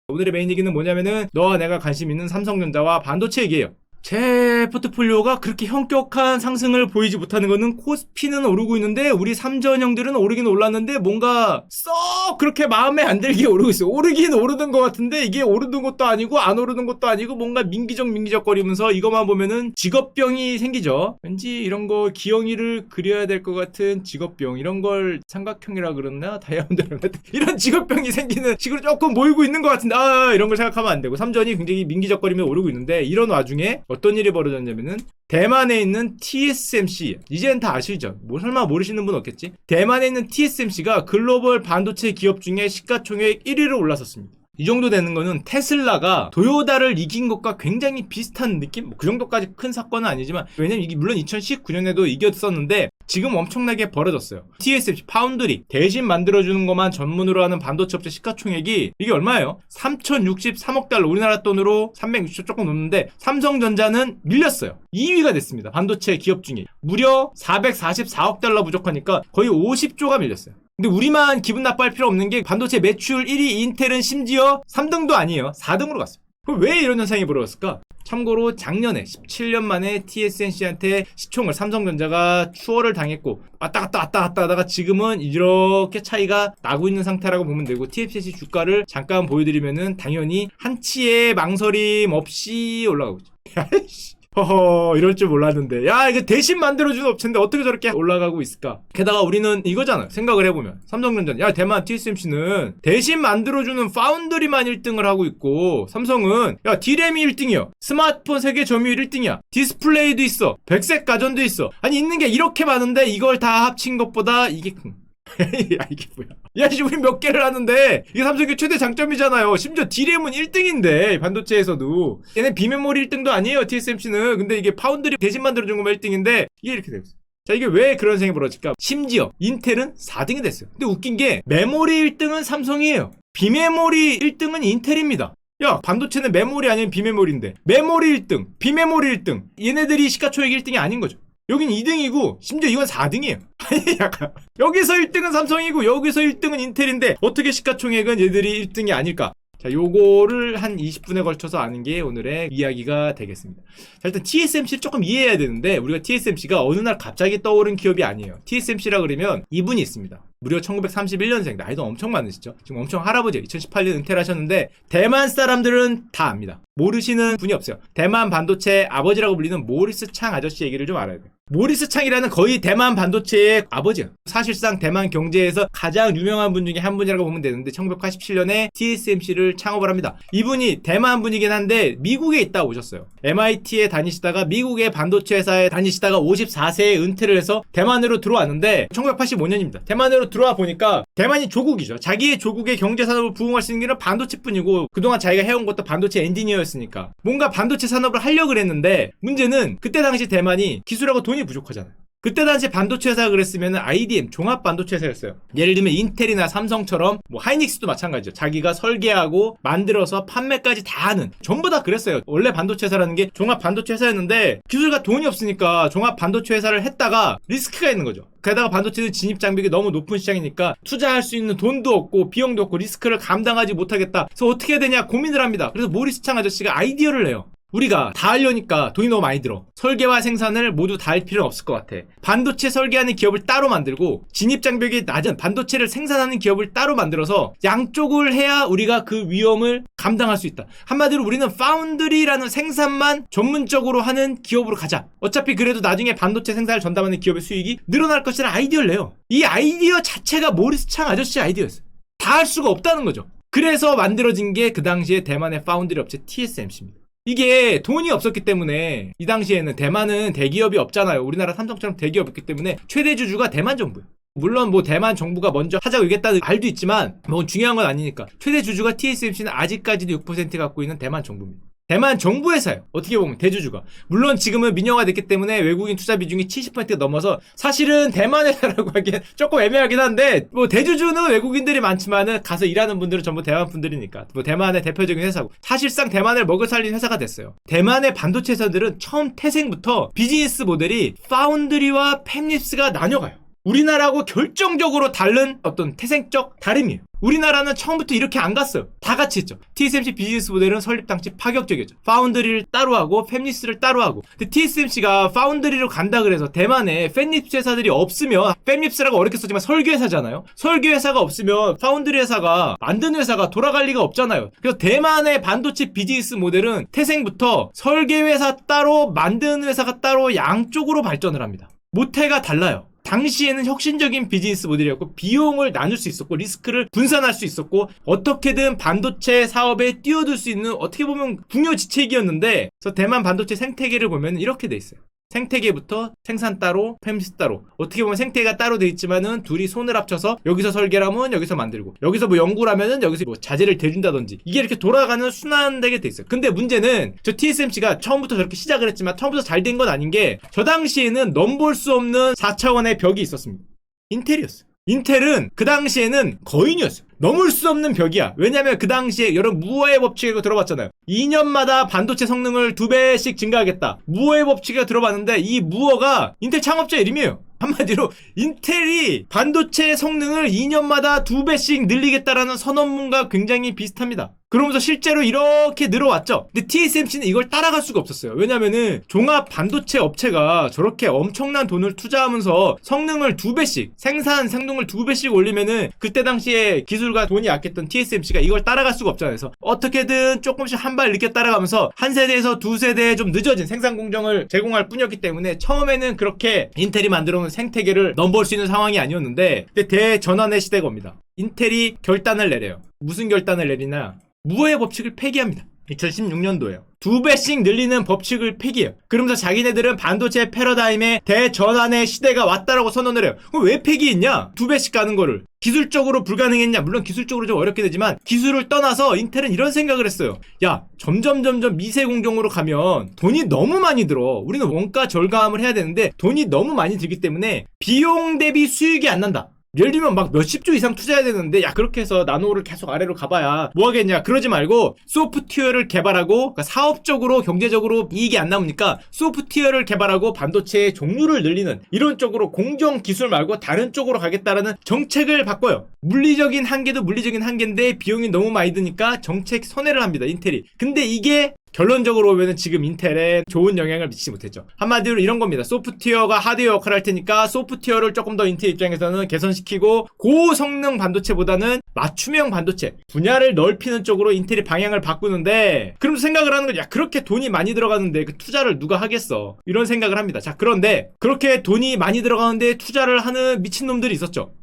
오늘의 메인 얘기는 뭐냐면은 너와 내가 관심 있는 삼성전자와 반도체 얘기예요. 제 포트폴리오가 그렇게 현격한 상승을 보이지 못하는 거는 코스피는 오르고 있는데 우리 삼전형들은 오르긴 올랐는데 뭔가 썩 그렇게 마음에 안 들게 오르고 있어요. 오르긴 오르는 것 같은데 이게 오르는 것도 아니고 안 오르는 것도 아니고 뭔가 민기적 거리면서 이것만 보면은 직업병이 생기죠. 왠지 이런 거 기영이를 그려야 될 것 같은 직업병, 이런 걸 삼각형이라 그러나 다이아몬드라 그러나 이런 직업병이 생기는 식으로 조금 모이고 있는 것 같은데 이런 걸 생각하면 안 되고 삼전이 굉장히 민기적거리면서 오르고 있는데 이런 와중에 어떤 일이 벌어졌냐면은 대만에 있는 TSMC, 이제는 다 아시죠? 뭐 설마 모르시는 분 없겠지? 대만에 있는 TSMC가 글로벌 반도체 기업 중에 시가총액 1위로 올라섰습니다. 이 정도 되는 거는 테슬라가 도요타를 이긴 것과 굉장히 비슷한 느낌? 그 정도까지 큰 사건은 아니지만, 왜냐면 이게 물론 2019년에도 이겼었는데 지금 엄청나게 벌어졌어요. TSMC 파운드리 대신 만들어주는 것만 전문으로 하는 반도체 업체 시가총액이 이게 얼마예요? 3,063억 달러, 우리나라 돈으로 360조 조금 넘는데 삼성전자는 밀렸어요. 2위가 됐습니다. 반도체 기업 중에 무려 444억 달러 부족하니까 거의 50조가 밀렸어요. 근데 우리만 기분 나빠할 필요 없는 게 반도체 매출 1위 인텔은 심지어 3등도 아니에요. 4등으로 갔어요. 그럼 왜 이런 현상이 벌어졌을까? 참고로 작년에 17년 만에 TSMC한테 시총을 삼성전자가 추월을 당했고 왔다 갔다 하다가 지금은 이렇게 차이가 나고 있는 상태라고 보면 되고, TSMC 주가를 잠깐 보여드리면은 당연히 한치의 망설임 없이 올라가고 있죠. 허허, 이럴 줄 몰랐는데. 야, 이거 대신 만들어주는 업체인데 어떻게 저렇게 올라가고 있을까? 게다가 우리는 이거잖아. 생각을 해보면. 삼성전자, 야, 대만 TSMC는 대신 만들어주는 파운드리만 1등을 하고 있고, 삼성은, 야, D램이 1등이야. 스마트폰 세계 점유율 1등이야. 디스플레이도 있어. 백색 가전도 있어. 아니, 있는 게 이렇게 많은데 이걸 다 합친 것보다 이게 큰. 야, 이게 뭐야. 야, 우리 몇 개를 하는데 이게 삼성의 최대 장점이잖아요. 심지어 D램은 1등인데 반도체에서도 얘네 비메모리 1등도 아니에요, TSMC는. 근데 이게 파운드리 대신 만들어준 거면 1등인데 이게 이렇게 됐어. 자, 이게 왜 그런 생각이 벌어질까? 심지어 인텔은 4등이 됐어요. 근데 웃긴 게 메모리 1등은 삼성이에요. 비메모리 1등은 인텔입니다. 야, 반도체는 메모리 아니면 비메모리인데 메모리 1등, 비메모리 1등, 얘네들이 시가총액 1등이 아닌 거죠. 여긴 2등이고 심지어 이건 4등이에요. 아니, 약간 여기서 1등은 삼성이고 여기서 1등은 인텔인데 어떻게 시가총액은 얘들이 1등이 아닐까? 자, 요거를 한 20분에 걸쳐서 아는 게 오늘의 이야기가 되겠습니다. 자, 일단 TSMC를 조금 이해해야 되는데, 우리가 TSMC가 어느 날 갑자기 떠오른 기업이 아니에요. TSMC라 그러면 이분이 있습니다. 무려 1931년생, 나이도 엄청 많으시죠? 지금 엄청 할아버지, 2018년 은퇴를 하셨는데 대만 사람들은 다 압니다. 모르시는 분이 없어요. 대만 반도체 아버지라고 불리는 모리스 창 아저씨 얘기를 좀 알아야 돼요. 모리스 창이라는 거의 대만 반도체의 아버지예요. 사실상 대만 경제에서 가장 유명한 분 중에 한 분이라고 보면 되는데 1987년에 TSMC를 창업을 합니다. 이분이 대만 분이긴 한데 미국에 있다 오셨어요. MIT에 다니시다가 미국의 반도체 회사에 다니시다가 54세에 은퇴를 해서 대만으로 들어왔는데 1985년입니다. 대만으로 들어와 보니까 대만이 조국이죠. 자기의 조국의 경제산업을 부흥할 수 있는 길은 반도체뿐이고 그동안 자기가 해온 것도 반도체 엔지니어였으니까 뭔가 반도체 산업을 하려고 그랬는데, 문제는 그때 당시 대만이 기술하고 돈이 부족하잖아요. 그때 당시 반도체 회사가 그랬으면 IDM, 종합 반도체 회사였어요. 예를 들면 인텔이나 삼성처럼, 뭐 하이닉스도 마찬가지죠. 자기가 설계하고 만들어서 판매까지 다 하는, 전부 다 그랬어요. 원래 반도체 회사라는 게 종합 반도체 회사였는데 기술과 돈이 없으니까 종합 반도체 회사를 했다가 리스크가 있는 거죠. 게다가 반도체는 진입 장벽이 너무 높은 시장이니까 투자할 수 있는 돈도 없고 비용도 없고 리스크를 감당하지 못하겠다. 그래서 어떻게 해야 되냐 고민을 합니다. 그래서 모리스 창 아저씨가 아이디어를 내요. 우리가 다 하려니까 돈이 너무 많이 들어. 설계와 생산을 모두 다 할 필요는 없을 것 같아. 반도체 설계하는 기업을 따로 만들고 진입장벽이 낮은 반도체를 생산하는 기업을 따로 만들어서 양쪽을 해야 우리가 그 위험을 감당할 수 있다. 한마디로 우리는 파운드리라는 생산만 전문적으로 하는 기업으로 가자. 어차피 그래도 나중에 반도체 생산을 전담하는 기업의 수익이 늘어날 것이라는 아이디어를 내요. 이 아이디어 자체가 모리스 창 아저씨 아이디어였어요. 다 할 수가 없다는 거죠. 그래서 만들어진 게 그 당시에 대만의 파운드리 업체 TSMC입니다. 이게 돈이 없었기 때문에, 이 당시에는 대만은 대기업이 없잖아요. 우리나라 삼성처럼 대기업이 없기 때문에 최대 주주가 대만 정부예요. 물론 뭐 대만 정부가 먼저 하자고 얘기했다는 말도 있지만 뭐 중요한 건 아니니까 최대 주주가 TSMC는 아직까지도 6% 갖고 있는 대만 정부입니다. 대만 정부 회사예요. 어떻게 보면 대주주가. 물론 지금은 민영화 됐기 때문에 외국인 투자 비중이 70%가 넘어서 사실은 대만 회사라고 하기엔 조금 애매하긴 한데, 뭐 대주주는 외국인들이 많지만은 가서 일하는 분들은 전부 대만 분들이니까 뭐 대만의 대표적인 회사고, 사실상 대만을 먹여 살린 회사가 됐어요. 대만의 반도체 회사들은 처음 태생부터 비즈니스 모델이 파운드리와 팹립스가 나뉘어가요. 우리나라하고 결정적으로 다른 어떤 태생적 다름이에요. 우리나라는 처음부터 이렇게 안 갔어요. 다 같이 했죠. TSMC 비즈니스 모델은 설립 당시 파격적이었죠. 파운드리를 따로 하고 팹리스를 따로 하고. 근데 TSMC가 파운드리로 간다 그래서 대만에 팹립스 회사들이 없으면, 팹립스라고 어렵게 썼지만 설계회사잖아요. 설계회사가 없으면 파운드리 회사가, 만드는 회사가 돌아갈 리가 없잖아요. 그래서 대만의 반도체 비즈니스 모델은 태생부터 설계회사 따로 만드는 회사가 따로 양쪽으로 발전을 합니다. 모태가 달라요. 당시에는 혁신적인 비즈니스 모델이었고 비용을 나눌 수 있었고 리스크를 분산할 수 있었고 어떻게든 반도체 사업에 뛰어들 수 있는 어떻게 보면 궁여지책이었는데, 그래서 대만 반도체 생태계를 보면 이렇게 돼 있어요. 생태계부터 생산 따로, 팹리스 따로. 어떻게 보면 생태계가 따로 돼 있지만은 둘이 손을 합쳐서 여기서 설계를 하면 여기서 만들고, 여기서 뭐 연구를 하면은 여기서 뭐 자재를 대준다든지, 이게 이렇게 돌아가는 순환되게 돼 있어요. 근데 문제는 저 TSMC가 처음부터 저렇게 시작을 했지만 처음부터 잘 된 건 아닌 게, 저 당시에는 넘볼 수 없는 4차원의 벽이 있었습니다. 인텔이었어요. 인텔은 그 당시에는 거인이었어요. 넘을 수 없는 벽이야. 왜냐면 그 당시에 여러분 무어의 법칙이라고 들어봤잖아요. 2년마다 반도체 성능을 2배씩 증가하겠다. 무어의 법칙을 들어봤는데 이 무어가 인텔 창업자 이름이에요. 한마디로 인텔이 반도체 성능을 2년마다 2배씩 늘리겠다라는 선언문과 굉장히 비슷합니다. 그러면서 실제로 이렇게 늘어왔죠. 근데 TSMC는 이걸 따라갈 수가 없었어요. 왜냐면은 종합 반도체 업체가 저렇게 엄청난 돈을 투자하면서 성능을 2배씩, 생산 성능을 2배씩 올리면은 그때 당시에 기술과 돈이 아꼈던 TSMC가 이걸 따라갈 수가 없잖아요. 그래서 어떻게든 조금씩 한 발 늦게 따라가면서 한 세대에서 두 세대에 좀 늦어진 생산 공정을 제공할 뿐이었기 때문에 처음에는 그렇게 인텔이 만들어 놓은 생태계를 넘볼 수 있는 상황이 아니었는데, 근데 대전환의 시대가 옵니다. 인텔이 결단을 내려요. 무슨 결단을 내리나? 무어의 법칙을 폐기합니다. 2016년도에요. 2배씩 늘리는 법칙을 폐기해요. 그러면서 자기네들은 반도체 패러다임의 대전환의 시대가 왔다라고 선언을 해요. 그럼 왜 폐기했냐? 2배씩 가는 거를. 기술적으로 불가능했냐? 물론 기술적으로 좀 어렵게 되지만 기술을 떠나서 인텔은 이런 생각을 했어요. 야, 점점 미세 공정으로 가면 돈이 너무 많이 들어. 우리는 원가 절감을 해야 되는데 돈이 너무 많이 들기 때문에 비용 대비 수익이 안 난다. 예를 들면 막 몇십 조 이상 투자해야 되는데, 야 그렇게 해서 나노를 계속 아래로 가봐야 뭐 하겠냐. 그러지 말고 소프트웨어를 개발하고, 그러니까 사업적으로 경제적으로 이익이 안 남으니까 소프트웨어를 개발하고 반도체의 종류를 늘리는 이런 쪽으로 공정 기술 말고 다른 쪽으로 가겠다라는 정책을 바꿔요. 물리적인 한계도 물리적인 한계인데 비용이 너무 많이 드니까 정책 선회를 합니다, 인텔이. 근데 이게 결론적으로 보면 지금 인텔에 좋은 영향을 미치지 못했죠. 한마디로 이런 겁니다. 소프트웨어가 하드웨어 역할을 할 테니까 소프트웨어를 조금 더 인텔 입장에서는 개선시키고 고성능 반도체보다는 맞춤형 반도체 분야를 넓히는 쪽으로 인텔이 방향을 바꾸는데, 그럼 생각을 하는 거야. 그렇게 돈이 많이 들어가는데 그 투자를 누가 하겠어? 이런 생각을 합니다. 자, 그런데 그렇게 돈이 많이 들어가는데 투자를 하는 미친놈들이 있었죠.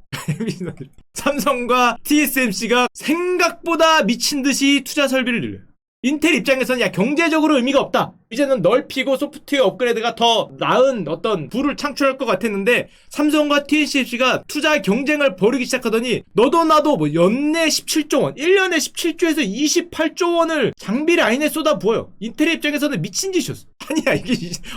삼성과 TSMC가 생각보다 미친 듯이 투자 설비를 늘려요. 인텔 입장에서는 야 경제적으로 의미가 없다. 이제는 넓히고 소프트웨어 업그레이드가 더 나은 어떤 부를 창출할 것 같았는데, 삼성과 TSMC가 투자 경쟁을 벌이기 시작하더니 너도 나도 뭐 연내 17조 원, 1년에 17조에서 28조 원을 장비 라인에 쏟아부어요. 인텔의 입장에서는 미친 짓이었어. 아니야, 이게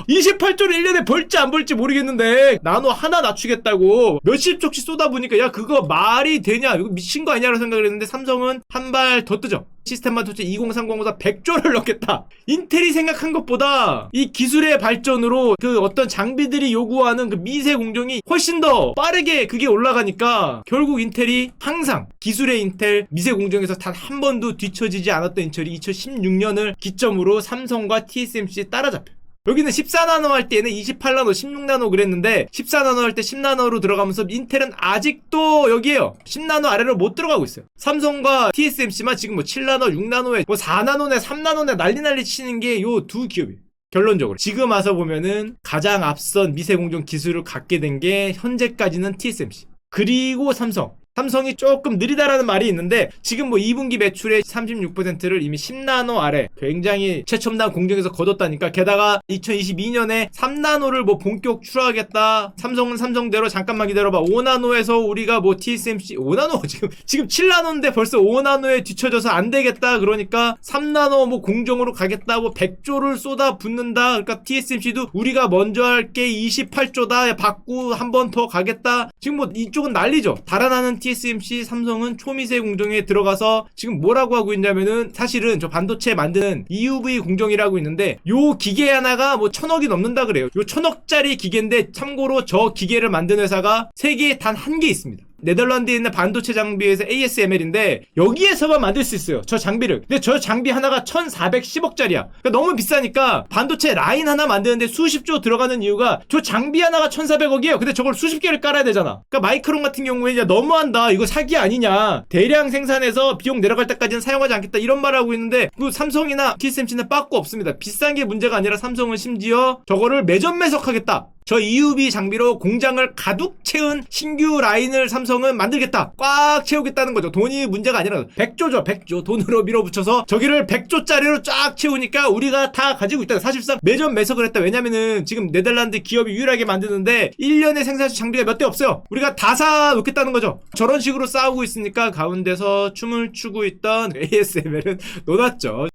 28조를 1년에 벌지 안 벌지 모르겠는데 나노 하나 낮추겠다고 몇십 조씩 쏟아부으니까 야 그거 말이 되냐, 이거 미친 거 아니냐라고 생각을 했는데, 삼성은 한 발 더 뜨죠. 시스템 반도체 2030보다 100조를 넣겠다. 인텔이 생각한 것보다 이 기술의 발전으로 그 어떤 장비들이 요구하는 그 미세 공정이 훨씬 더 빠르게 그게 올라가니까 결국 인텔이 항상 기술의 인텔, 미세 공정에서 단 한 번도 뒤처지지 않았던 인텔이 2016년을 기점으로 삼성과 TSMC에 따라잡혀요. 여기는 14나노 할 때는 28나노, 16나노 그랬는데 14나노 할 때 10나노로 들어가면서 인텔은 아직도 여기에요. 10나노 아래로 못 들어가고 있어요. 삼성과 TSMC만 지금 뭐 7나노, 6나노에 뭐 4나노네, 3나노네 난리 치는 게 요 두 기업이에요. 결론적으로 지금 와서 보면은 가장 앞선 미세공정 기술을 갖게 된 게 현재까지는 TSMC 그리고 삼성이 조금 느리다라는 말이 있는데, 지금 뭐 2분기 매출의 36%를 이미 10나노 아래 굉장히 최첨단 공정에서 거뒀다니까. 게다가 2022년에 3나노를 뭐 본격 출하하겠다. 삼성은 삼성대로 잠깐만 기다려봐. 5나노에서 우리가 뭐 TSMC 5나노 지금 7나노인데 벌써 5나노에 뒤쳐져서 안 되겠다. 그러니까 3나노 뭐 공정으로 가겠다. 뭐 100조를 쏟아 붓는다. 그러니까 TSMC도 우리가 먼저 할게 28조다. 받고 한 번 더 가겠다. 지금 뭐 이쪽은 난리죠. 달아나는 TSMC, 삼성은 초미세 공정에 들어가서 지금 뭐라고 하고 있냐면은 사실은 저 반도체 만드는 EUV 공정이라고 있는데 요 기계 하나가 뭐 1,000억이 넘는다 그래요. 요 1,000억짜리 기계인데 참고로 저 기계를 만든 회사가 세계에 단 한 개 있습니다. 네덜란드에 있는 반도체 장비에서 ASML인데 여기에서만 만들 수 있어요. 저 장비를. 근데 저 장비 하나가 1,410억짜리야. 그러니까 너무 비싸니까 반도체 라인 하나 만드는데 수십조 들어가는 이유가 저 장비 하나가 1,400억이에요. 근데 저걸 수십 개를 깔아야 되잖아. 그러니까 마이크론 같은 경우에 야 너무한다. 이거 사기 아니냐. 대량 생산해서 비용 내려갈 때까지는 사용하지 않겠다. 이런 말을 하고 있는데 그 삼성이나 TSMC는 빠꾸 없습니다. 비싼 게 문제가 아니라 삼성은 심지어 저거를 매점매석하겠다. 저 EUV 장비로 공장을 가득 채운 신규 라인을 삼성은 만들겠다. 꽉 채우겠다는 거죠. 돈이 문제가 아니라 100조죠. 100조. 돈으로 밀어붙여서 저기를 100조짜리로 쫙 채우니까 우리가 다 가지고 있다. 사실상 매점 매석을 했다. 왜냐면은 지금 네덜란드 기업이 유일하게 만드는데 1년에 생산수 장비가 몇 대 없어요. 우리가 다 사놓겠다는 거죠. 저런 식으로 싸우고 있으니까 가운데서 춤을 추고 있던 ASML은 놀았죠.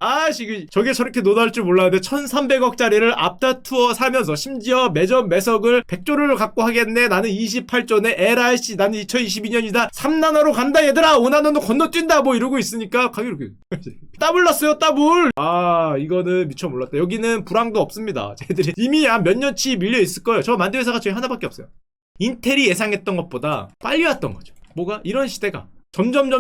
저게 저렇게 놀랄 줄 몰랐는데 1,300억짜리를 앞다투어 사면서 심지어 매점 매석을 100조를 갖고 하겠네. 나는 28조네. LRC 나는 2022년이다. 3나노로 간다 얘들아. 5나노는 건너뛴다. 뭐 이러고 있으니까 가격이 이렇게 더블 났어요. 더블. 이거는 미처 몰랐다. 여기는 불황도 없습니다. 쟤들이 이미 한 몇 년치 밀려 있을 거예요. 저 만든 회사가 저희 하나밖에 없어요. 인텔이 예상했던 것보다 빨리 왔던 거죠. 뭐가? 이런 시대가 점점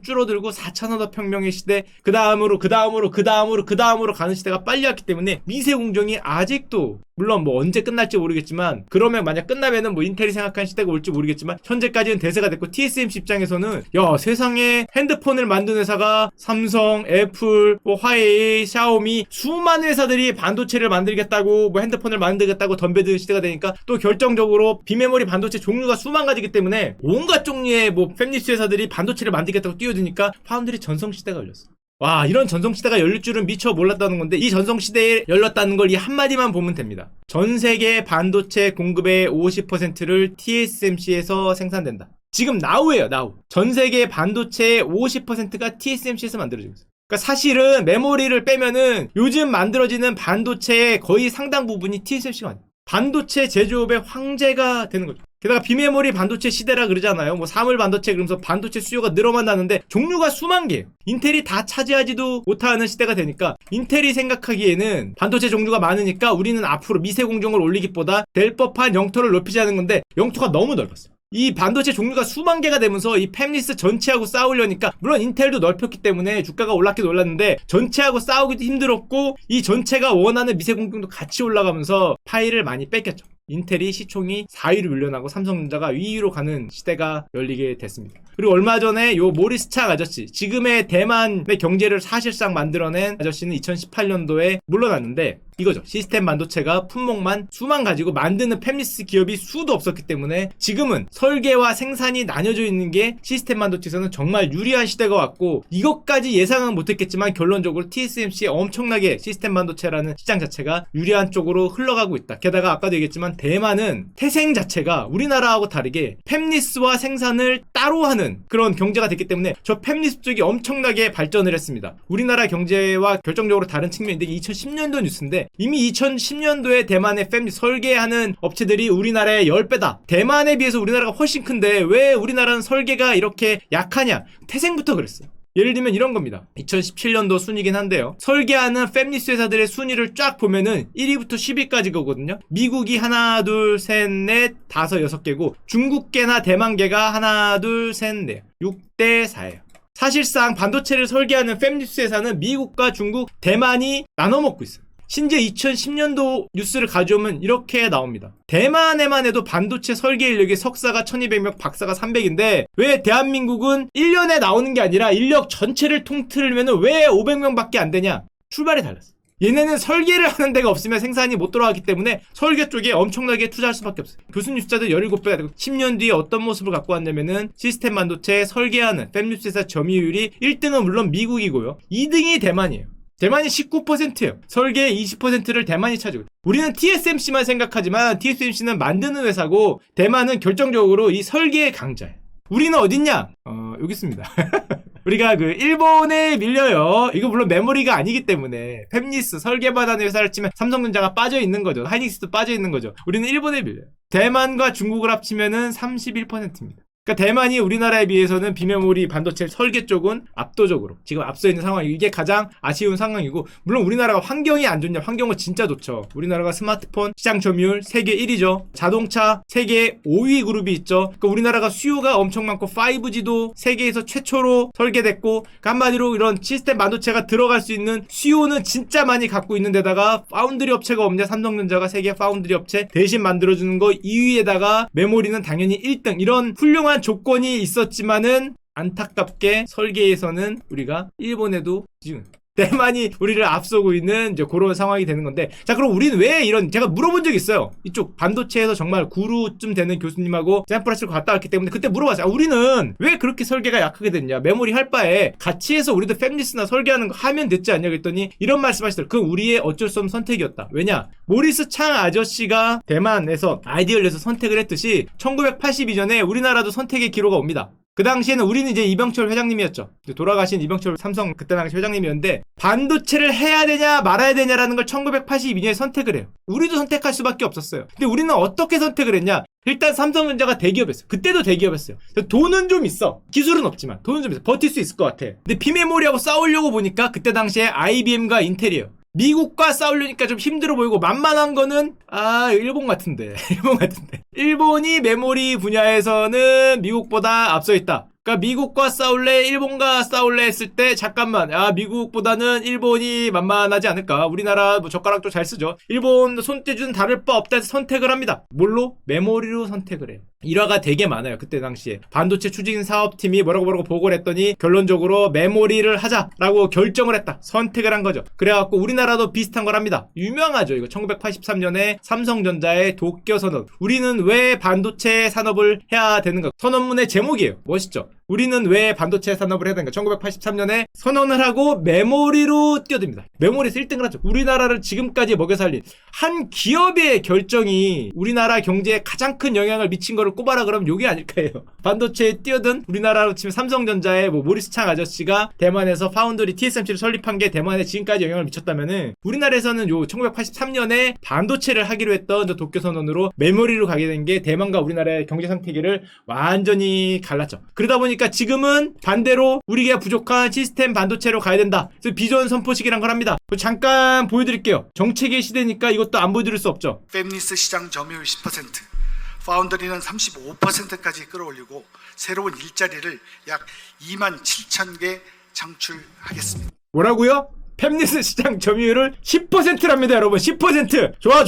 줄어들고 4차 산업혁명의 시대, 그 다음으로 가는 시대가 빨리 왔기 때문에 미세 공정이 아직도 물론 뭐 언제 끝날지 모르겠지만, 그러면 만약 끝나면은 뭐 인텔이 생각한 시대가 올지 모르겠지만 현재까지는 대세가 됐고, TSMC 입장에서는 야 세상에 핸드폰을 만든 회사가 삼성, 애플, 뭐 화웨이, 샤오미 수많은 회사들이 반도체를 만들겠다고 뭐 핸드폰을 만들겠다고 덤벼드는 시대가 되니까, 또 결정적으로 비메모리 반도체 종류가 수만 가지기 때문에 온갖 종류의 뭐 팹리스 회사들이 반도체를 만들겠다고 뛰어드니까 파운드리 전성시대가 열렸어. 와, 이런 전성시대가 열릴 줄은 미처 몰랐다는 건데, 이 전성시대에 열렸다는 걸 이 한마디만 보면 됩니다. 전 세계 반도체 공급의 50%를 TSMC에서 생산된다. 지금 now예요, now. 전 세계 반도체의 50%가 TSMC에서 만들어지고 있어요. 그러니까 사실은 메모리를 빼면은 요즘 만들어지는 반도체의 거의 상당 부분이 TSMC가 아니에요. 반도체 제조업의 황제가 되는 거죠. 게다가 비메모리 반도체 시대라 그러잖아요. 뭐 사물 반도체 그러면서 반도체 수요가 늘어만 나는데 종류가 수만 개예요. 인텔이 다 차지하지도 못하는 시대가 되니까, 인텔이 생각하기에는 반도체 종류가 많으니까 우리는 앞으로 미세 공정을 올리기보다 될 법한 영토를 높이자는 건데, 영토가 너무 넓었어요. 이 반도체 종류가 수만 개가 되면서 이 팹리스 전체하고 싸우려니까, 물론 인텔도 넓혔기 때문에 주가가 올랐긴 올랐는데 전체하고 싸우기도 힘들었고, 이 전체가 원하는 미세 공정도 같이 올라가면서 파일을 많이 뺏겼죠. 인텔이 시총이 4위로 밀려나고 삼성전자가 2위로 가는 시대가 열리게 됐습니다. 그리고 얼마 전에 요 모리스 창 아저씨, 지금의 대만의 경제를 사실상 만들어낸 아저씨는 2018년도에 물러났는데, 이거죠. 시스템 반도체가 품목만 수만 가지고 만드는 팹리스 기업이 수도 없었기 때문에 지금은 설계와 생산이 나뉘어져 있는 게 시스템 반도체에서는 정말 유리한 시대가 왔고, 이것까지 예상은 못했겠지만 결론적으로 TSMC의 엄청나게 시스템 반도체라는 시장 자체가 유리한 쪽으로 흘러가고 있다. 게다가 아까도 얘기했지만 대만은 태생 자체가 우리나라하고 다르게 팹리스와 생산을 따로 하는 그런 경제가 됐기 때문에 저 팹리스 쪽이 엄청나게 발전을 했습니다. 우리나라 경제와 결정적으로 다른 측면인데, 2010년도 뉴스인데 이미 2010년도에 대만의 팹리스 설계하는 업체들이 우리나라의 10배다. 대만에 비해서 우리나라가 훨씬 큰데 왜 우리나라는 설계가 이렇게 약하냐? 태생부터 그랬어요. 예를 들면 이런 겁니다. 2017년도 순위긴 한데요. 설계하는 팹리스 회사들의 순위를 쫙 보면은 1위부터 10위까지 거거든요. 미국이 하나, 둘, 셋, 넷, 다섯, 6개고, 중국계나 대만계가 하나, 둘, 셋, 넷, 6대 4예요. 사실상 반도체를 설계하는 팹리스 회사는 미국과 중국, 대만이 나눠먹고 있어요. 심지어 2010년도 뉴스를 가져오면 이렇게 나옵니다. 대만에만 해도 반도체 설계 인력이 석사가 1200명, 박사가 300인데 왜 대한민국은 1년에 나오는 게 아니라 인력 전체를 통틀면 왜 500명밖에 안 되냐? 출발이 달랐어. 얘네는 설계를 하는 데가 없으면 생산이 못 돌아가기 때문에 설계 쪽에 엄청나게 투자할 수밖에 없어요. 교수님 숫자도 17배가 되고, 10년 뒤에 어떤 모습을 갖고 왔냐면은 시스템 반도체 설계하는 팹리스 회사 점유율이 1등은 물론 미국이고요. 2등이 대만이에요. 대만이 19%예요. 설계의 20%를 대만이 차지고. 우리는 TSMC만 생각하지만 TSMC는 만드는 회사고, 대만은 결정적으로 이 설계의 강자예요. 우리는 어딨냐? 여기 있습니다. 우리가 그 일본에 밀려요. 이거 물론 메모리가 아니기 때문에 팹리스 설계만 하는 회사를 치면 삼성전자가 빠져 있는 거죠. 하이닉스도 빠져 있는 거죠. 우리는 일본에 밀려요. 대만과 중국을 합치면은 31%입니다. 그러니까 대만이 우리나라에 비해서는 비메모리 반도체 설계 쪽은 압도적으로 지금 앞서 있는 상황이 이게 가장 아쉬운 상황이고 물론 우리나라가 환경이 안 좋냐? 환경은 진짜 좋죠. 우리나라가 스마트폰 시장 점유율 세계 1위죠. 자동차 세계 5위 그룹이 있죠. 그러니까 우리나라가 수요가 엄청 많고 5G도 세계에서 최초로 설계됐고 그러니까 한마디로 이런 시스템 반도체가 들어갈 수 있는 수요는 진짜 많이 갖고 있는 데다가 파운드리 업체가 없냐? 삼성전자가 세계 파운드리 업체 대신 만들어주는 거 2위에다가 메모리는 당연히 1등 이런 훌륭한 조건이 있었지만은 안타깝게 설계에서는 우리가 일본에도 지금 대만이 우리를 앞서고 있는 이제 그런 상황이 되는 건데 자 그럼 우리는 왜 이런 제가 물어본 적 있어요. 이쪽 반도체에서 정말 구루쯤 되는 교수님하고 샌프란시스코 갔다 왔기 때문에 그때 물어봤어요. 우리는 왜 그렇게 설계가 약하게 됐냐. 메모리 할 바에 같이 해서 우리도 팹리스나 설계하는 거 하면 됐지 않냐 그랬더니 이런 말씀하시더라고요. 그건 우리의 어쩔 수 없는 선택이었다. 왜냐 모리스 창 아저씨가 대만에서 아이디어를 내서 선택을 했듯이 1982년에 우리나라도 선택의 기로가 옵니다. 그 당시에는 우리는 이제 이병철 회장님이었죠. 돌아가신 이병철 삼성 그때 당시 회장님이었는데 반도체를 해야 되냐 말아야 되냐라는 걸 1982년에 선택을 해요. 우리도 선택할 수밖에 없었어요. 근데 우리는 어떻게 선택을 했냐? 일단 삼성전자가 대기업이었어요. 그때도 대기업이었어요. 돈은 좀 있어. 기술은 없지만 돈은 좀 있어. 버틸 수 있을 것 같아. 근데 비메모리하고 싸우려고 보니까 그때 당시에 IBM과 인텔이에요. 미국과 싸우려니까 좀 힘들어 보이고 만만한 거는 일본 같은데 일본이 메모리 분야에서는 미국보다 앞서 있다. 그러니까 미국과 싸울래 일본과 싸울래 했을 때 잠깐만 미국보다는 일본이 만만하지 않을까. 우리나라 뭐 젓가락도 잘 쓰죠. 일본 손재주는 다를 바 없다 해서 선택을 합니다. 뭘로? 메모리로 선택을 해요. 일화가 되게 많아요. 그때 당시에 반도체 추진 사업팀이 뭐라고 보고를 했더니 결론적으로 메모리를 하자라고 결정을 했다. 선택을 한 거죠. 그래갖고 우리나라도 비슷한 걸 합니다. 유명하죠. 이거 1983년에 삼성전자의 도쿄 선언. 우리는 왜 반도체 산업을 해야 되는가? 선언문의 제목이에요. 멋있죠? 우리는 왜 반도체 산업을 해야 되는가? 1983년에 선언을 하고 메모리로 뛰어듭니다. 메모리에서 1등을 하죠. 우리나라를 지금까지 먹여 살린 한 기업의 결정이 우리나라 경제에 가장 큰 영향을 미친 거를 꼽아라 그러면 요게 아닐까요? 반도체에 뛰어든 우리나라로 치면 삼성전자의 모리스 창 아저씨가 대만에서 파운드리 TSMC를 설립한 게 대만에 지금까지 영향을 미쳤다면은 우리나라에서는 요 1983년에 반도체를 하기로 했던 저 도쿄 선언으로 메모리로 가게 된 게 대만과 우리나라의 경제 상태계를 완전히 갈랐죠. 그러다 보니까 지금은 반대로 우리가 부족한 시스템 반도체로 가야 된다. 그래서 비전 선포식이란 걸 합니다. 잠깐 보여드릴게요. 정책의 시대니까 이것도 안 보여드릴 수 없죠. 팹리스 시장 점유율 10%, 파운드리는 35%까지 끌어올리고 새로운 일자리를 약 2만 7천 개 창출하겠습니다. 뭐라고요? 팹리스 시장 점유율을 10%랍니다, 여러분. 10%. 좋아.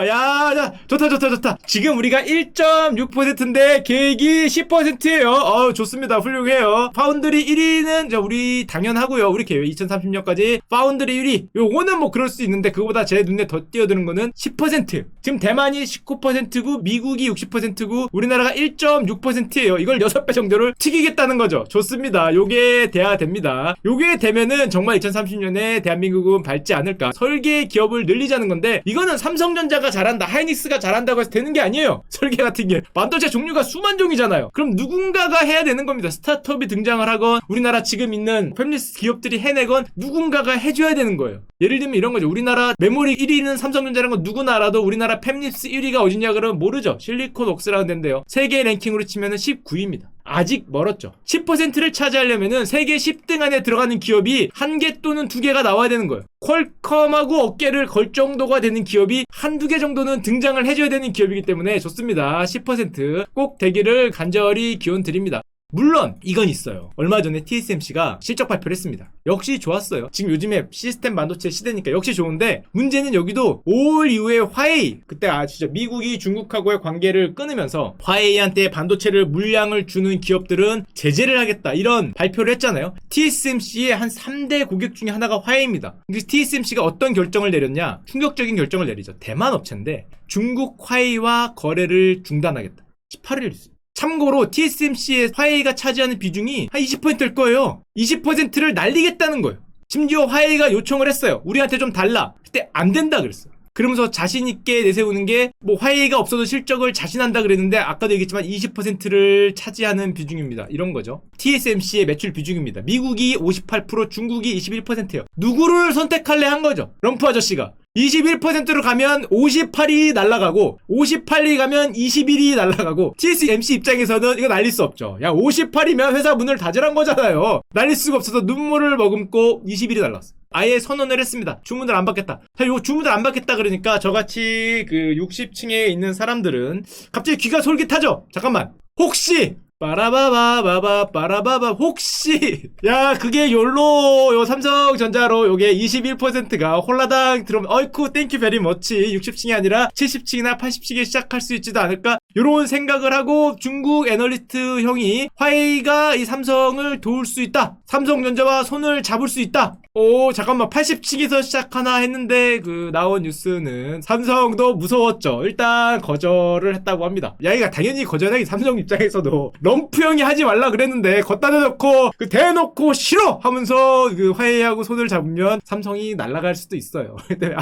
야, 좋다. 지금 우리가 1.6%인데 계획이 10%예요. 좋습니다. 훌륭해요. 파운드리 1위는 우리 당연하고요. 우리 계획 2030년까지 파운드리 1위. 요거는 뭐 그럴 수 있는데 그거보다 제 눈에 더 띄어드는 거는 10%. 지금 대만이 19%고 미국이 60%고 우리나라가 1.6%예요. 이걸 6배 정도를 튀기겠다는 거죠. 좋습니다. 요게 돼야 됩니다. 요게 되면은 정말 2030년에 대한민국은 밟지 않을까. 설계 기업을 늘리자는 건데 이거는 삼성전자가 잘한다, 하이닉스가 잘한다고 해서 되는 게 아니에요. 설계 같은 게 반도체 종류가 수만 종이잖아요. 그럼 누군가가 해야 되는 겁니다. 스타트업이 등장을 하건 우리나라 지금 있는 팹리스 기업들이 해내건 누군가가 해줘야 되는 거예요. 예를 들면 이런 거죠. 우리나라 메모리 1위는 삼성전자라는 건 누구나 알아도 우리나라 팹리스 1위가 어디냐 그러면 모르죠. 실리콘웍스라는 데인데요. 세계 랭킹으로 치면은 19위입니다. 아직 멀었죠. 10%를 차지하려면은 세계 10등 안에 들어가는 기업이 1개 또는 2개가 나와야 되는 거예요. 퀄컴하고 어깨를 걸 정도가 되는 기업이 1-2개 정도는 등장을 해줘야 되는 기업이기 때문에 좋습니다. 10% 꼭 되기를 간절히 기원 드립니다. 물론 이건 있어요. 얼마 전에 TSMC가 실적 발표를 했습니다. 역시 좋았어요. 지금 요즘에 시스템 반도체 시대니까 역시 좋은데 문제는 여기도 5월 이후에 화웨이 그때 아시죠? 미국이 중국하고의 관계를 끊으면서 화웨이한테 반도체를 물량을 주는 기업들은 제재를 하겠다 이런 발표를 했잖아요. TSMC의 한 3대 고객 중에 하나가 화웨이입니다. 근데 TSMC가 어떤 결정을 내렸냐? 충격적인 결정을 내리죠. 대만 업체인데 중국 화웨이와 거래를 중단하겠다. 18일 참고로 TSMC의 화웨이가 차지하는 비중이 한 20%일 거예요. 20%를 날리겠다는 거예요. 심지어 화웨이가 요청을 했어요. 우리한테 좀 달라. 그때 안 된다 그랬어요. 그러면서 자신있게 내세우는 게 뭐 화웨이가 없어도 실적을 자신한다 그랬는데 아까도 얘기했지만 20%를 차지하는 비중입니다. 이런 거죠. TSMC의 매출 비중입니다. 미국이 58%, 중국이 21%예요. 누구를 선택할래 한 거죠. 럼프 아저씨가. 21%로 가면 58이 날아가고 58이 가면 21이 날아가고 TSMC 입장에서는 이거 날릴 수 없죠. 야 58이면 회사 문을 닫으란 거잖아요. 날릴 수가 없어서 눈물을 머금고 21이 날랐어. 아예 선언을 했습니다. 주문을 안 받겠다. 자, 요 주문을 안 받겠다 그러니까 저같이 그 60층에 있는 사람들은 갑자기 귀가 솔깃하죠. 잠깐만. 혹시 빠라바바바바 빠라바바 혹시 야 그게 욜로 요 삼성전자로 요게 21%가 홀라당 들어오면 어이쿠 땡큐 베리 머치 60층이 아니라 70층이나 80층에 시작할 수 있지도 않을까 요런 생각을 하고 중국 애널리스트 형이 화웨이가 이 삼성을 도울 수 있다. 삼성전자와 손을 잡을 수 있다. 오 잠깐만 80층에서 시작하나 했는데 그 나온 뉴스는 삼성도 무서웠죠. 일단 거절을 했다고 합니다. 야 이가 당연히 거절하기 삼성 입장에서도 럼프 형이 하지 말라 그랬는데 걷다 대놓고 그 대놓고 싫어 하면서 그 화웨이하고 손을 잡으면 삼성이 날아갈 수도 있어요.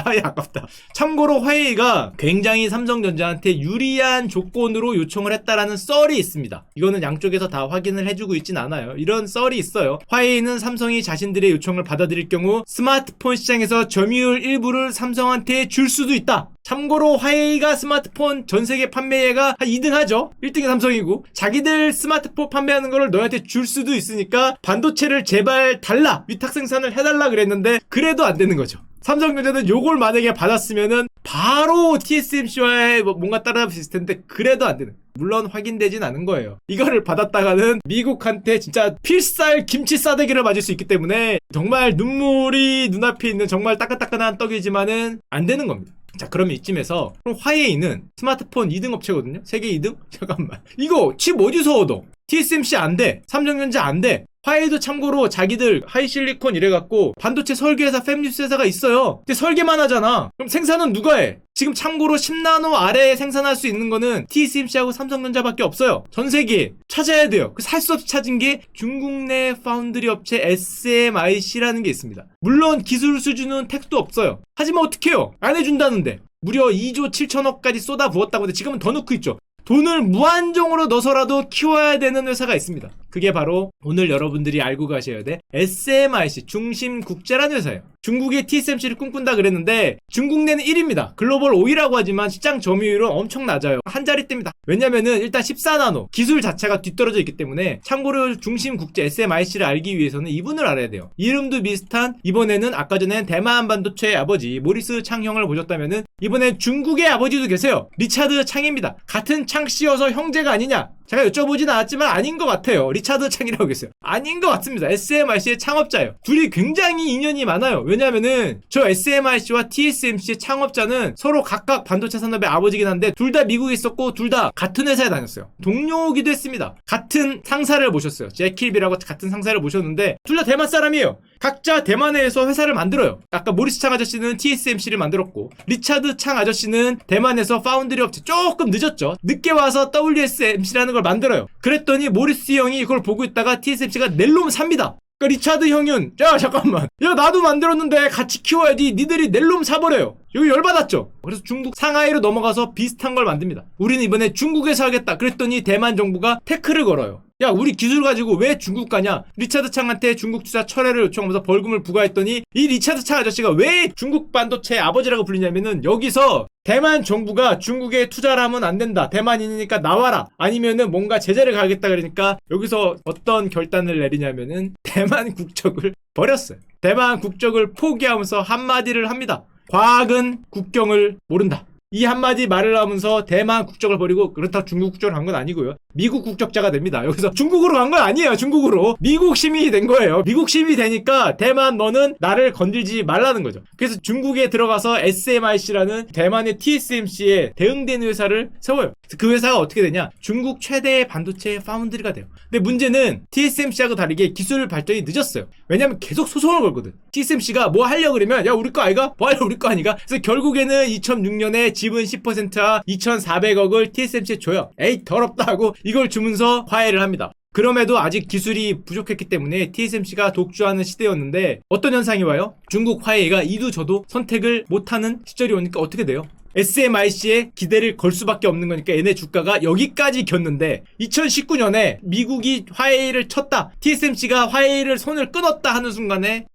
아예 아깝다. 참고로 화웨이가 굉장히 삼성전자한테 유리한 조건으로 요청을 했다라는 썰이 있습니다. 이거는 양쪽에서 다 확인을 해주고 있진 않아요. 이런 썰이 있어요. 화웨이는 삼성이 자신들의 요청을 받아들일 경우 스마트폰 시장에서 점유율 일부를 삼성한테 줄 수도 있다. 참고로 화웨이가 스마트폰 전세계 판매가 한 2등 하죠. 1등이 삼성이고 자기들 스마트폰 판매하는 거를 너한테 줄 수도 있으니까 반도체를 제발 달라 위탁 생산을 해달라 그랬는데 그래도 안 되는 거죠. 삼성전자는 요걸 만약에 받았으면은 바로 TSMC와의 뭔가 따라붙을 텐데 그래도 안 되는. 물론 확인되진 않은 거예요. 이거를 받았다가는 미국한테 진짜 필살 김치 싸대기를 맞을 수 있기 때문에 정말 눈물이 눈앞에 있는 정말 따끈따끈한 떡이지만은 안 되는 겁니다. 자 그러면 이쯤에서 그럼 화웨이는 스마트폰 2등 업체거든요. 세계 2등? 잠깐만 이거 칩 어디서 얻어? TSMC 안 돼. 삼성전자 안 돼. 화웨이도 참고로 자기들 하이실리콘 이래갖고 반도체 설계회사 팹리스 회사가 있어요. 근데 설계만 하잖아. 그럼 생산은 누가 해? 지금 참고로 10나노 아래에 생산할 수 있는 거는 TSMC하고 삼성전자밖에 없어요. 전 세계에 찾아야 돼요. 살 수 없이 찾은 게 중국 내 파운드리 업체 SMIC라는 게 있습니다. 물론 기술 수준은 택도 없어요. 하지만 어떡해요? 안 해준다는데 무려 2조 7천억까지 쏟아부었다고 하는데 지금은 더 넣고 있죠. 돈을 무한정으로 넣어서라도 키워야 되는 회사가 있습니다. 그게 바로 오늘 여러분들이 알고 가셔야 돼 SMIC 중심국제라는 회사예요. 중국의 TSMC를 꿈꾼다 그랬는데 중국 내는 1위입니다. 글로벌 5위라고 하지만 시장 점유율은 엄청 낮아요. 한 자리대입니다. 왜냐면은 일단 14나노 기술 자체가 뒤떨어져 있기 때문에 참고로 중심국제 SMIC를 알기 위해서는 이분을 알아야 돼요. 이름도 비슷한 이번에는 아까 전에 대만 반도체의 아버지 모리스 창 형을 보셨다면은 이번엔 중국의 아버지도 계세요. 리차드 창입니다. 같은 창씨여서 형제가 아니냐? 제가 여쭤보진 않았지만 아닌 것 같아요. 리차드 창이라고 계세요. 아닌 것 같습니다. SMIC의 창업자예요. 둘이 굉장히 인연이 많아요. 왜냐면은 저 SMIC와 TSMC의 창업자는 서로 각각 반도체 산업의 아버지긴 한데 둘 다 미국에 있었고 둘 다 같은 회사에 다녔어요. 동료이기도 했습니다. 같은 상사를 모셨어요. 제킬비라고 같은 상사를 모셨는데 둘 다 대만 사람이에요. 각자 대만에서 회사를 만들어요. 아까 모리스 창 아저씨는 TSMC를 만들었고 리차드 창 아저씨는 대만에서 파운드리 업체 조금 늦었죠. 늦게 와서 WSMC라는 걸 만들어요. 그랬더니 모리스 형이 이걸 보고 있다가 TSMC가 낼놈 삽니다. 그러니까 리차드 형은 야 잠깐만 야 나도 만들었는데 같이 키워야지 니들이 낼놈 사버려요. 여기 열받았죠. 그래서 중국 상하이로 넘어가서 비슷한 걸 만듭니다. 우리는 이번에 중국에서 하겠다 그랬더니 대만 정부가 태클을 걸어요. 야 우리 기술 가지고 왜 중국 가냐. 리차드 창한테 중국 투자 철회를 요청하면서 벌금을 부과했더니 이 리차드 창 아저씨가 왜 중국 반도체 아버지라고 불리냐면은 여기서 대만 정부가 중국에 투자를 하면 안 된다. 대만인이니까 나와라. 아니면은 뭔가 제재를 가겠다 그러니까 여기서 어떤 결단을 내리냐면은 대만 국적을 버렸어요. 대만 국적을 포기하면서 한마디를 합니다. 과학은 국경을 모른다. 이 한마디 말을 하면서 대만 국적을 버리고 그렇다고 중국 국적을 간 건 아니고요. 미국 국적자가 됩니다. 여기서 중국으로 간 건 아니에요. 중국으로. 미국 시민이 된 거예요. 미국 시민이 되니까 대만 너는 나를 건들지 말라는 거죠. 그래서 중국에 들어가서 SMIC라는 대만의 TSMC에 대응되는 회사를 세워요. 그 회사가 어떻게 되냐? 중국 최대의 반도체 파운드리가 돼요. 근데 문제는 TSMC하고 다르게 기술 발전이 늦었어요. 왜냐면 계속 소송을 걸거든. TSMC가 뭐 하려고 그러면 야 우리 거 아이가? 뭐 하려고 우리 거 아니가? 그래서 결국에는 2006년에 지분 10%와 2,400억을 TSMC에 줘요. 에이 더럽다 하고 이걸 주면서 화해를 합니다. 그럼에도 아직 기술이 부족했기 때문에 TSMC가 독주하는 시대였는데 어떤 현상이 와요? 중국 화웨이가 이도 저도 선택을 못하는 시절이 오니까 어떻게 돼요? SMIC에 기대를 걸 수밖에 없는 거니까 얘네 주가가 여기까지 겼는데 2019년에 미국이 화웨이를 쳤다. TSMC가 화웨이를 손을 끊었다 하는 순간에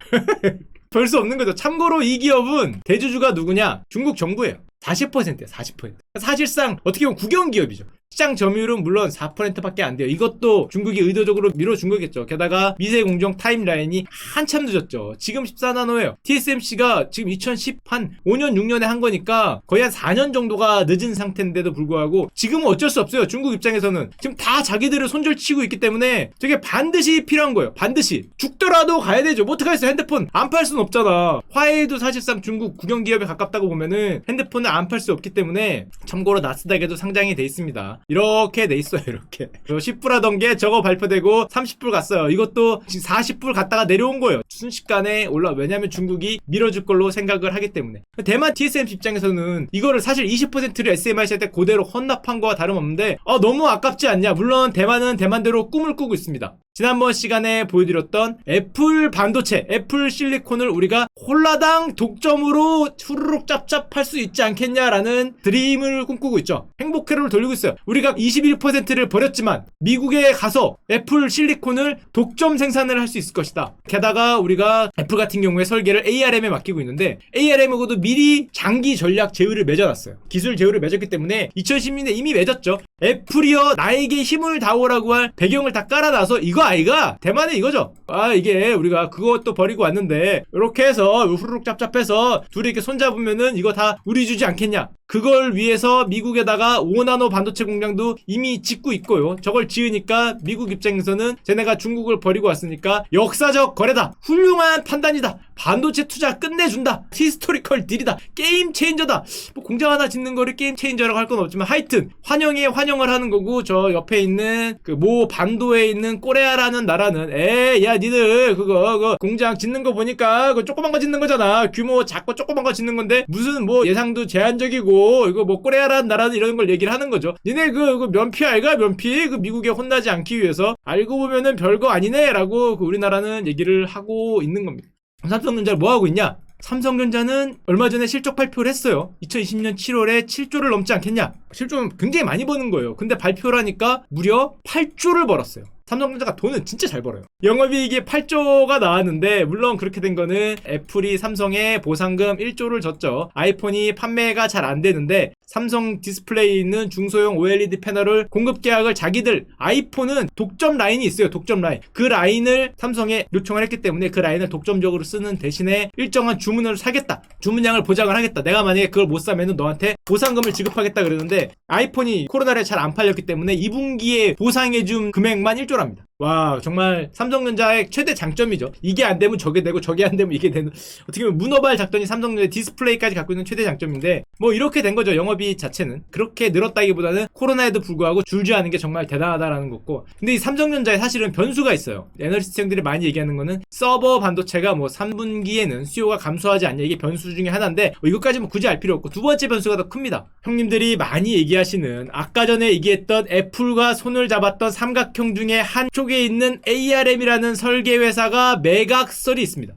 별 수 없는 거죠. 참고로 이 기업은 대주주가 누구냐? 중국 정부예요. 40%예요. 40%. 사실상 어떻게 보면 국영기업이죠. 시장 점유율은 물론 4%밖에 안 돼요. 이것도 중국이 의도적으로 밀어준 거겠죠. 게다가 미세 공정 타임라인이 한참 늦었죠. 지금 14나노예요. TSMC가 지금 2010한 5년 6년에 한 거니까 거의 한 4년 정도가 늦은 상태인데도 불구하고 지금은 어쩔 수 없어요. 중국 입장에서는 지금 다 자기들을 손절치고 있기 때문에 저게 반드시 필요한 거예요. 반드시 죽더라도 가야 되죠. 뭐 어떡하겠어요. 핸드폰 안 팔 수는 없잖아. 화웨이도 사실상 중국 국영기업에 가깝다고 보면은 핸드폰을 안 팔 수 없기 때문에 참고로 나스닥에도 상장이 돼 있습니다. 이렇게 돼 있어요. 이렇게 10불 하던 게 저거 발표되고 30불 갔어요. 이것도 지금 40불 갔다가 내려온 거예요. 순식간에 왜냐면 중국이 밀어줄 걸로 생각을 하기 때문에. 대만 TSMC 입장에서는 이거를 사실 20%를 SMIC 때 그대로 헌납한 거와 다름없는데 너무 아깝지 않냐. 물론 대만은 대만대로 꿈을 꾸고 있습니다. 지난번 시간에 보여드렸던 애플 반도체, 애플 실리콘을 우리가 홀라당 독점으로 후루룩 짭짭 할 수 있지 않겠냐라는 드림을 꿈꾸고 있죠. 행복회로를 돌리고 있어요. 우리가 21%를 버렸지만 미국에 가서 애플 실리콘을 독점 생산을 할 수 있을 것이다. 게다가 우리가 애플 같은 경우에 설계를 ARM에 맡기고 있는데 ARM하고도 미리 장기 전략 제휴를 맺어놨어요. 기술 제휴를 맺었기 때문에 2010년에 이미 맺었죠. 애플이여 나에게 힘을 다오라고 할 배경을 다 깔아놔서 이거 아이가 대만에 이거죠. 이게 우리가 그것도 버리고 왔는데 이렇게 해서 후루룩 짭짭해서 둘이 이렇게 손잡으면은 이거 다 우리 주지 않겠냐. 그걸 위해서 미국에다가 5나노 반도체 공장도 이미 짓고 있고요. 저걸 지으니까 미국 입장에서는 쟤네가 중국을 버리고 왔으니까 역사적 거래다. 훌륭한 판단이다. 반도체 투자 끝내준다. 히스토리컬 딜이다. 게임 체인저다. 뭐 공장 하나 짓는 거를 게임 체인저라고 할 건 없지만 하여튼 환영에 환영을 하는 거고 저 옆에 있는 그 모 반도에 있는 꼬레아라는 나라는 야 니들 그거 공장 짓는 거 보니까 그 조그만 거 짓는 거잖아. 규모 작고 조그만 거 짓는 건데 무슨 뭐 예상도 제한적이고 이거 뭐 꼬레아라는 나라는 이런 걸 얘기를 하는 거죠. 니네 그 면피 알가 면피 그 미국에 혼나지 않기 위해서 알고 보면은 별거 아니네라고 그 우리나라는 얘기를 하고 있는 겁니다. 삼성전자 뭐 하고 있냐? 삼성전자는 얼마 전에 실적 발표를 했어요. 2020년 7월에 7조를 넘지 않겠냐? 실적은 굉장히 많이 버는 거예요. 근데 발표를 하니까 무려 8조를 벌었어요. 삼성전자가 돈은 진짜 잘 벌어요. 영업이익이 8조가 나왔는데 물론 그렇게 된 거는 애플이 삼성에 보상금 1조를 줬죠. 아이폰이 판매가 잘 안 되는데 삼성 디스플레이에 있는 중소형 OLED 패널을 공급 계약을 자기들 아이폰은 독점 라인이 있어요. 독점 라인. 그 라인을 삼성에 요청을 했기 때문에 그 라인을 독점적으로 쓰는 대신에 일정한 주문을 사겠다. 주문량을 보장을 하겠다. 내가 만약에 그걸 못 사면은 너한테 보상금을 지급하겠다 그러는데 아이폰이 코로나에 잘 안 팔렸기 때문에 2분기에 보상해준 금액만 1조랍니다. 와 정말 삼성전자의 최대 장점이죠. 이게 안 되면 저게 되고 저게 안 되면 이게 되는 어떻게 보면 문어발 작전이 삼성전자 디스플레이까지 갖고 있는 최대 장점인데 뭐 이렇게 된 거죠. 영업이익 자체는 그렇게 늘었다기보다는 코로나에도 불구하고 줄지 않은 게 정말 대단하다라는 거고 근데 이 삼성전자에 사실은 변수가 있어요. 애널리스트 형들이 많이 얘기하는 거는 서버 반도체가 뭐 3분기에는 수요가 감소하지 않냐 이게 변수 중에 하나인데 이것까지는 굳이 알 필요 없고 두 번째 변수가 더 큽니다. 형님들이 많이 얘기하시는 아까 전에 얘기했던 애플과 손을 잡았던 삼각형 중에 한쪽에 있는 ARM이라는 설계 회사가 매각설이 있습니다.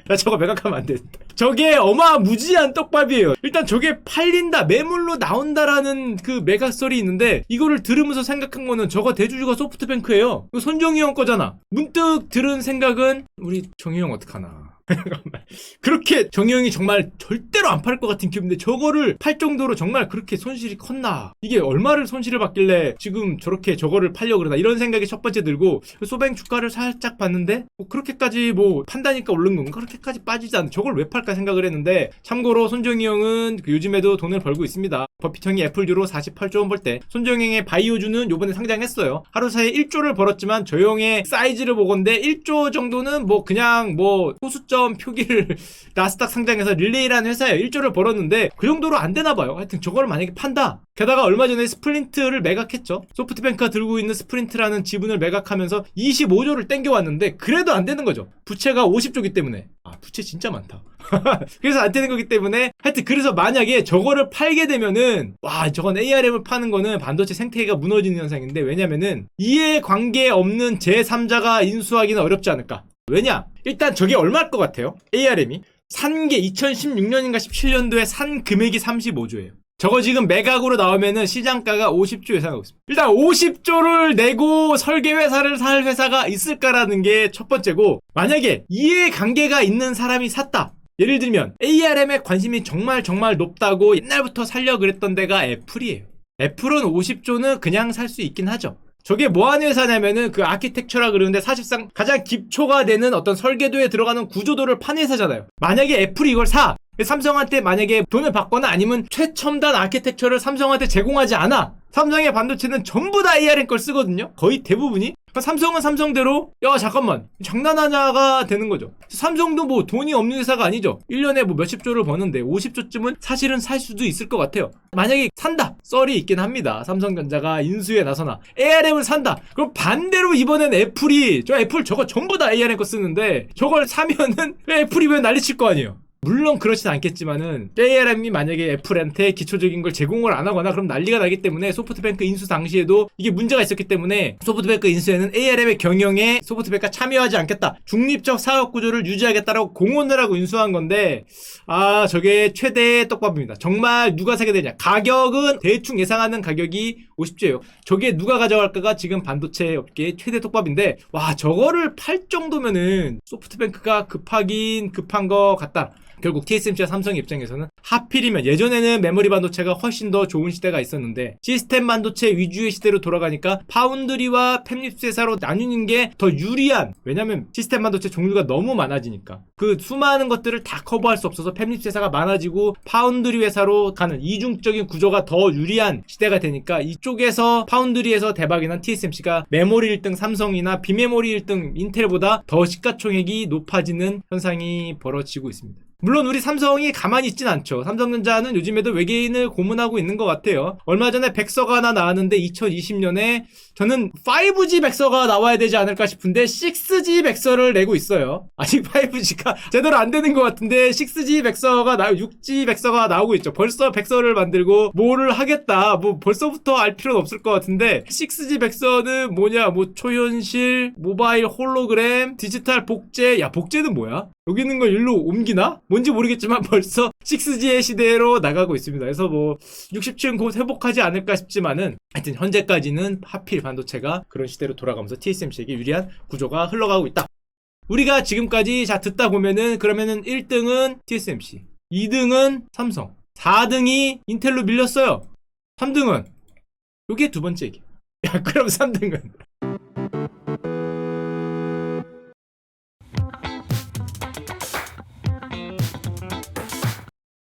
나 저거 매각하면 안 되는데. 저게 어마무지한 떡밥이에요. 일단 저게 팔린다, 매물로 나온다라는 그 매각설이 있는데 이거를 들으면서 생각한 거는 저거 대주주가 소프트뱅크예요. 이거 손정희 형 거잖아. 문득 들은 생각은 우리 정희 형 어떡하나. 그렇게 정희 형이 정말 절대로 안 팔 것 같은 기업인데 저거를 팔 정도로 정말 그렇게 손실이 컸나. 이게 얼마를 손실을 받길래 지금 저렇게 저거를 팔려고 그러나 이런 생각이 첫 번째 들고 소뱅 주가를 살짝 봤는데 뭐 그렇게까지 뭐 판다니까 오른 건가 그렇게까지 빠지지 않는 저걸 왜 팔까 생각을 했는데 참고로 손정희 형은 요즘에도 돈을 벌고 있습니다. 버핏 형이 애플주로 48조 원 벌 때 손정희 형의 바이오주는 요번에 상장했어요. 하루 사이에 1조를 벌었지만 저 형의 사이즈를 보건데 1조 정도는 뭐 그냥 뭐 호수점 표기를 나스닥 상장해서 릴레이라는 회사예요. 1조를 벌었는데 그 정도로 안 되나 봐요. 하여튼 저걸 만약에 판다. 게다가 얼마 전에 스플린트를 매각했죠. 소프트뱅크가 들고 있는 스프린트라는 지분을 매각하면서 25조를 땡겨왔는데 그래도 안 되는 거죠. 부채가 50조기 때문에. 부채 진짜 많다. 그래서 안 되는 거기 때문에 하여튼 그래서 만약에 저거를 팔게 되면은 저건 ARM을 파는 거는 반도체 생태계가 무너지는 현상인데 왜냐면은 이해 관계 없는 제3자가 인수하기는 어렵지 않을까. 왜냐? 일단 저게 얼마일 것 같아요? ARM이 산 게 2016년인가 17년도에 산 금액이 35조예요. 저거 지금 매각으로 나오면은 시장가가 50조 예상하고 있습니다. 일단 50조를 내고 설계회사를 살 회사가 있을까라는 게 첫 번째고, 만약에 이해관계가 있는 사람이 샀다. 예를 들면 ARM에 관심이 정말 높다고 옛날부터 살려 그랬던 데가 애플이에요. 애플은 50조는 그냥 살 수 있긴 하죠. 저게 뭐 하는 회사냐면은 그 아키텍처라 그러는데 사실상 가장 기초가 되는 어떤 설계도에 들어가는 구조도를 파는 회사잖아요. 만약에 애플이 이걸 사, 삼성한테 만약에 돈을 받거나 아니면 최첨단 아키텍처를 삼성한테 제공하지 않아, 삼성의 반도체는 전부 다 ARM 걸 쓰거든요. 거의 대부분이. 삼성은 삼성대로 야 잠깐만 장난하냐가 되는 거죠. 삼성도 뭐 돈이 없는 회사가 아니죠. 1년에 뭐 몇십 조를 버는데 50조쯤은 사실은 살 수도 있을 것 같아요. 만약에 산다, 썰이 있긴 합니다. 삼성전자가 인수에 나서나 ARM을 산다, 그럼 반대로 이번엔 애플이, 저 애플 저거 전부 다 ARM 거 쓰는데 저걸 사면은 애플이 왜 난리칠 거 아니에요. 물론 그렇진 않겠지만은 ARM이 만약에 애플한테 기초적인 걸 제공을 안 하거나 그럼 난리가 나기 때문에 소프트뱅크 인수 당시에도 이게 문제가 있었기 때문에 소프트뱅크 인수에는 ARM의 경영에 소프트뱅크가 참여하지 않겠다, 중립적 사업 구조를 유지하겠다라고 공언을 하고 인수한 건데, 아 저게 최대의 떡밥입니다. 정말 누가 사게 되냐. 가격은 대충 예상하는 가격이 50조예요. 저게 누가 가져갈까가 지금 반도체 업계의 최대 떡밥인데, 와 저거를 팔 정도면은 소프트뱅크가 급하긴 급한 것 같다. 결국 TSMC와 삼성 입장에서는 하필이면 예전에는 메모리 반도체가 훨씬 더 좋은 시대가 있었는데 시스템 반도체 위주의 시대로 돌아가니까 파운드리와 팹립스회사로 나뉘는 게 더 유리한, 왜냐면 시스템 반도체 종류가 너무 많아지니까 그 수많은 것들을 다 커버할 수 없어서 팹립스회사가 많아지고 파운드리 회사로 가는 이중적인 구조가 더 유리한 시대가 되니까 이쪽에서 파운드리에서 대박이 난 TSMC가 메모리 1등 삼성이나 비메모리 1등 인텔보다 더 시가총액이 높아지는 현상이 벌어지고 있습니다. 물론 우리 삼성이 가만히 있진 않죠. 삼성전자는 요즘에도 외계인을 고문하고 있는 것 같아요. 얼마 전에 백서가 하나 나왔는데 2020년에 저는 5G 백서가 나와야 되지 않을까 싶은데 6G 백서를 내고 있어요. 아직 5G가 제대로 안 되는 것 같은데 6G 백서가 6G 백서가 나오고 있죠. 벌써 백서를 만들고 뭐를 하겠다, 뭐 벌써부터 알 필요는 없을 것 같은데 6G 백서는 뭐냐, 뭐 초현실, 모바일 홀로그램, 디지털 복제. 야 복제는 뭐야? 여기 있는 걸 일로 옮기나? 뭔지 모르겠지만 벌써 6G의 시대로 나가고 있습니다. 그래서 뭐 60층 곧 회복하지 않을까 싶지만은 하여튼 현재까지는 하필 반도체가 그런 시대로 돌아가면서 TSMC에게 유리한 구조가 흘러가고 있다. 우리가 지금까지 자 듣다 보면은 그러면은 1등은 TSMC, 2등은 삼성, 4등이 인텔로 밀렸어요. 3등은 요게 두 번째 얘기. 야 그럼 3등은